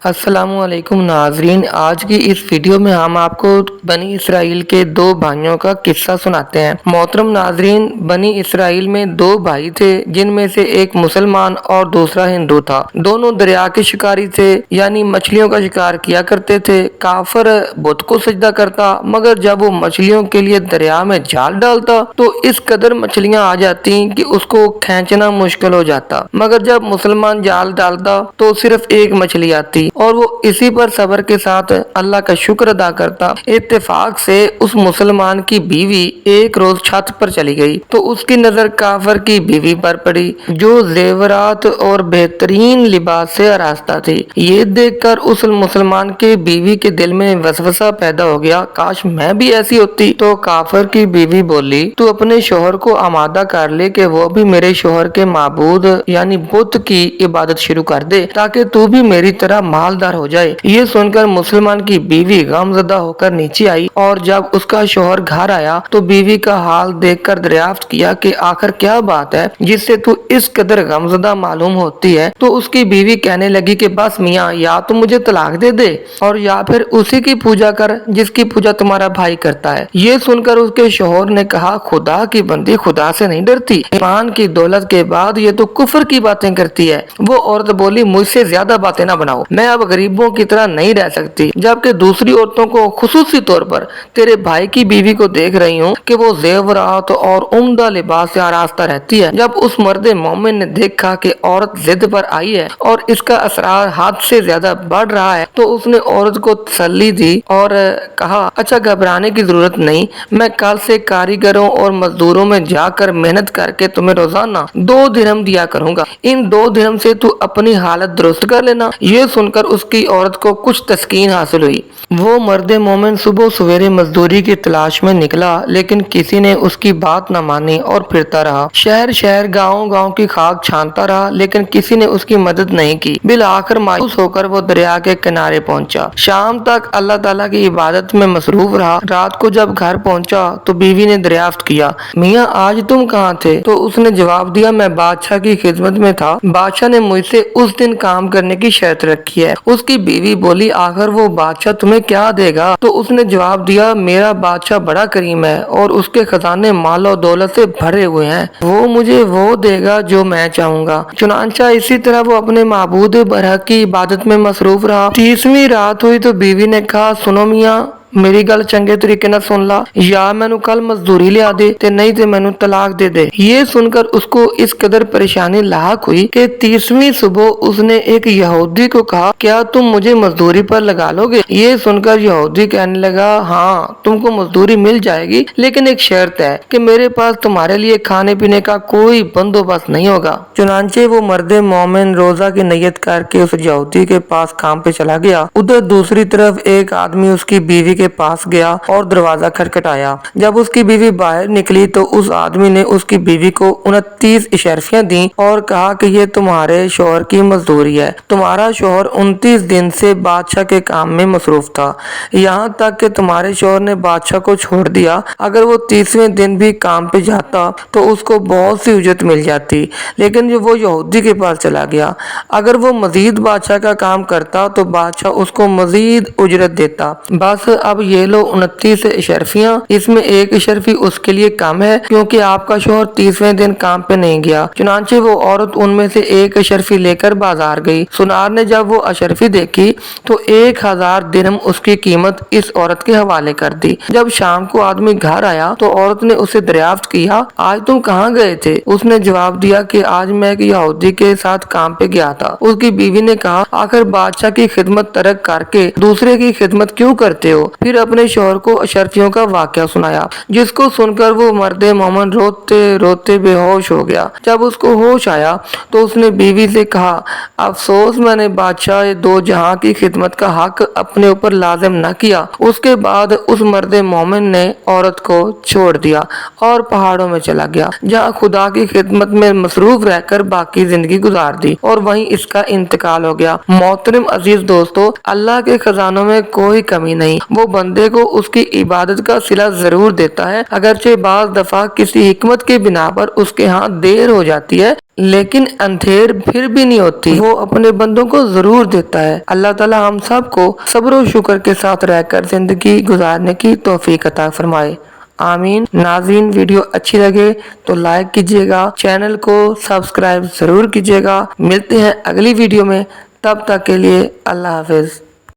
السلام علیکم ناظرین، آج کی اس ویڈیو میں ہم آپ کو بنی اسرائیل کے دو بھائیوں کا قصہ سناتے ہیں۔ محترم ناظرین، بنی اسرائیل میں دو بھائی تھے جن میں سے ایک مسلمان اور دوسرا ہندو تھا۔ دونوں دریا کے شکاری تھے، یعنی مچھلیوں کا شکار کیا کرتے تھے۔ کافر بت کو سجدہ کرتا، مگر جب وہ مچھلیوں کے لیے دریا میں جال ڈالتا تو اس قدر مچھلیاں آ جاتی کہ اس کو کھینچنا مشکل ہو جاتا، مگر جب مسلمان جال ڈالتا تو صرف ایک مچھلی آتی اور وہ اسی پر صبر کے ساتھ اللہ کا شکر ادا کرتا۔ اتفاق سے اس مسلمان کی بیوی ایک روز چھت پر چلی گئی تو اس کی نظر کافر کی بیوی پر پڑی جو زیورات اور بہترین لباس سے آراستہ تھی۔ یہ دیکھ کر اس مسلمان کے بیوی کے دل میں وسوسہ پیدا ہو گیا، کاش میں بھی ایسی ہوتی۔ تو کافر کی بیوی بولی، تو اپنے شوہر کو آمادہ کر لے کہ وہ بھی میرے شوہر کے معبود یعنی بت کی عبادت شروع کر دے تاکہ تو بھی میری طرح مالدار ہو جائے۔ یہ سن کر مسلمان کی بیوی غمزدہ ہو کر نیچے آئی اور جب اس کا شوہر گھر آیا تو بیوی کا حال دیکھ کر دریافت کیا کہ آخر کیا بات ہے جس سے تو اس قدر غمزدہ معلوم ہوتی ہے۔ تو اس کی بیوی کہنے لگی کہ بس میاں، یا تو مجھے طلاق دے دے اور یا پھر اسی کی پوجا کر جس کی پوجا تمہارا بھائی کرتا ہے۔ یہ سن کر اس کے شوہر نے کہا، خدا کی بندی خدا سے نہیں ڈرتی، ایمان کی دولت کے بعد یہ تو کفر کی باتیں کرتی ہے۔ وہ عورت بولی، مجھ سے زیادہ باتیں نہ بناؤ، میں اب غریبوں کی طرح نہیں رہ سکتی، جبکہ دوسری عورتوں کو خصوصی طور پر تیرے بھائی کی بیوی کو دیکھ رہی ہوں کہ وہ زیورات اور عمدہ لباس سے آراستہ رہتی ہے۔ جب اس مرد مومن نے دیکھا کہ عورت ضد پر آئی ہے اور اس کا اسرار حد سے زیادہ بڑھ رہا ہے تو اس نے عورت کو تسلی دی اور کہا، اچھا گھبرانے کی ضرورت نہیں، میں کل سے کاریگروں اور مزدوروں میں جا کر محنت کر کے تمہیں روزانہ 2 درہم دیا کروں گا، ان 2 درہم سے تو اپنی حالت درست کر لینا۔ یہ سن کر اس کی عورت کو کچھ تسکین حاصل ہوئی۔ وہ مرد مومن صبح سویرے مزدوری کی تلاش میں نکلا، لیکن کسی نے اس کی بات نہ مانی اور پھرتا رہا، شہر شہر گاؤں گاؤں کی خاک چھانتا رہا، لیکن کسی نے اس کی مدد نہیں کی۔ بالآخر مایوس ہو کر وہ دریا کے کنارے پہنچا، شام تک اللہ تعالیٰ کی عبادت میں مصروف رہا۔ رات کو جب گھر پہنچا تو بیوی نے دریافت کیا، میاں آج تم کہاں تھے؟ تو اس نے جواب دیا، میں بادشاہ کی خدمت میں تھا، بادشاہ نے مجھ سے اس دن کام کرنے کی شرط رکھی ہے۔ اس کی بیوی بولی، آخر وہ بادشاہ تمہیں کیا دے گا؟ تو اس نے جواب دیا، میرا بادشاہ بڑا کریم ہے اور اس کے خزانے مال و دولت سے بھرے ہوئے ہیں، وہ مجھے وہ دے گا جو میں چاہوں گا۔ چنانچہ اسی طرح وہ اپنے معبود برحق کی عبادت میں مصروف رہا۔ 30ویں رات ہوئی تو بیوی نے کہا، سنو میاں، میری گل چنگے طریقے نہ سن لا، یا مینوں کل مزدوری لیا دے تے نہیں تے مینوں طلاق دے دے۔ یہ سن کر اس کو اس قدر پریشانی لاحق ہوئی کہ 30ویں صبح اس نے ایک یہودی کو کہا، کیا تم مجھے مزدوری پر لگا لو گے؟ یہ سن کر یہودی کہنے لگا، ہاں تم کو مزدوری مل جائے گی، لیکن ایک شرط ہے کہ میرے پاس تمہارے لیے کھانے پینے کا کوئی بندوبست نہیں ہوگا۔ چنانچہ وہ مرد مومن روزہ کی نیت کر کے اس یہودی کے پاس کام پہ چلا گیا۔ ادھر دوسری طرف ایک آدمی اس کی بیوی کے پاس گیا اور دروازہ کھٹکھٹایا۔ جب اس کی بیوی باہر نکلی تو اس آدمی نے اس کی بیوی کو 29 اشرفیاں دیں اور کہا کہ یہ تمہارے شوہر کی مزدوری ہے۔ تمہارا شوہر 29 دن سے بادشاہ کے کام میں مصروف تھا، یہاں تک کہ تمہارے شوہر نے بادشاہ کو چھوڑ دیا، اگر وہ 30ویں دن بھی کام پہ جاتا تو اس کو بہت سی اجرت مل جاتی، لیکن جو وہ یہودی کے پاس چلا گیا، اگر وہ مزید بادشاہ کا کام کرتا تو بادشاہ اس کو مزید اجرت دیتا۔ بس اب یہ لو 29 اشرفیاں، اس میں ایک اشرفی اس کے لیے کم ہے کیونکہ آپ کا شوہر 30ویں دن کام پہ نہیں گیا۔ چنانچہ وہ عورت ان میں سے ایک اشرفی لے کر بازار گئی۔ سنار نے جب وہ اشرفی دیکھی تو 1000 درہم اس کی قیمت اس عورت کے حوالے کر دی۔ جب شام کو آدمی گھر آیا تو عورت نے اسے دریافت کیا، آج تم کہاں گئے تھے؟ اس نے جواب دیا کہ آج میں ایک یہودی کے ساتھ کام پہ گیا تھا۔ اس کی بیوی نے کہا، آخر بادشاہ کی خدمت ترک کر کے دوسرے کی خدمت کیوں کرتے ہو؟ پھر اپنے شوہر کو اشرفیوں کا واقعہ سنایا، جس کو سن کر وہ مرد مومن روتے روتے بے ہوش ہو گیا۔ جب اس کو ہوش آیا تو اس نے بیوی سے کہا، افسوس میں نے بادشاہ دو جہاں کی خدمت کا حق اپنے اوپر لازم نہ کیا۔ اس کے بعد اس مرد مومن نے عورت کو چھوڑ دیا اور پہاڑوں میں چلا گیا، جہاں خدا کی خدمت میں مصروف رہ کر باقی زندگی گزار دی اور وہیں اس کا انتقال ہو گیا۔ محترم عزیز دوستو، اللہ کے خزانوں میں کوئی کمی نہیں، وہ بندے کو اس کی عبادت کا صلہ ضرور دیتا ہے، اگرچہ بعض دفعہ کسی حکمت کے بنا پر اس کے ہاں دیر ہو جاتی ہے، لیکن اندھیر پھر بھی نہیں ہوتی، وہ اپنے بندوں کو ضرور دیتا ہے۔ اللہ تعالی ہم سب کو صبر و شکر کے ساتھ رہ کر زندگی گزارنے کی توفیق عطا فرمائے، آمین۔ ناظرین، ویڈیو اچھی لگے تو لائک کیجیے گا، چینل کو سبسکرائب ضرور کیجیے گا۔ ملتے ہیں اگلی ویڈیو میں، تب تک کے لیے اللہ حافظ۔